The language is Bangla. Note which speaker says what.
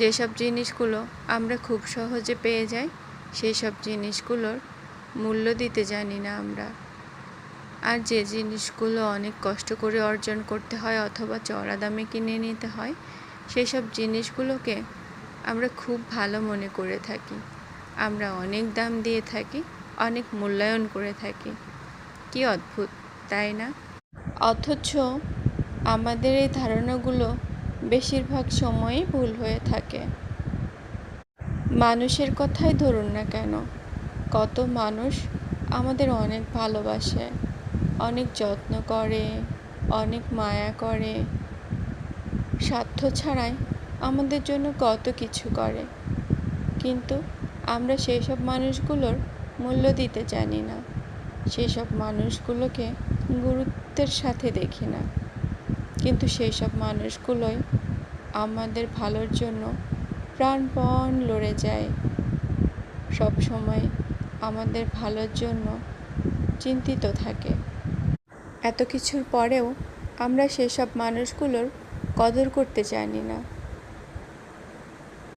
Speaker 1: যেসব জিনিসগুলো আমরা খুব সহজে পেয়ে যাই সেই সব জিনিসগুলোর মূল্য দিতে জানি না আমরা। আর যে জিনিসগুলো অনেক কষ্ট করে অর্জন করতে হয় অথবা চড়া দামে কিনে নিতে হয় সেই সব জিনিসগুলোকে আমরা খুব ভালো মনে করে থাকি। আমরা অনেক দাম দিয়ে থাকি, অনেক মূল্যায়ন করে থাকি। কি অদ্ভুত, তাই না? অথচ আমাদের এই ধারণাগুলো বেশিরভাগ সময়ই ভুল হয়ে থাকে। মানুষের কথাই ধরুন না কেন, কত মানুষ আমাদের অনেক ভালোবাসে, অনেক যত্ন করে, অনেক মায়া করে, স্বার্থ ছাড়াই আমাদের জন্য কত কিছু করে, কিন্তু আমরা সেই সব মানুষগুলোর মূল্য দিতে জানি না। সেই সব মানুষগুলোকে গুরুত্বের সাথে দেখি না, কিন্তু সেই সব মানুষগুলোই আমাদের ভালোর জন্য প্রাণপণ লড়ে যায়, সব সময় আমাদের ভালোর জন্য চিন্তিত থাকে। এত কিছুর পরেও আমরা সেসব মানুষগুলোর কদর করতে জানি না।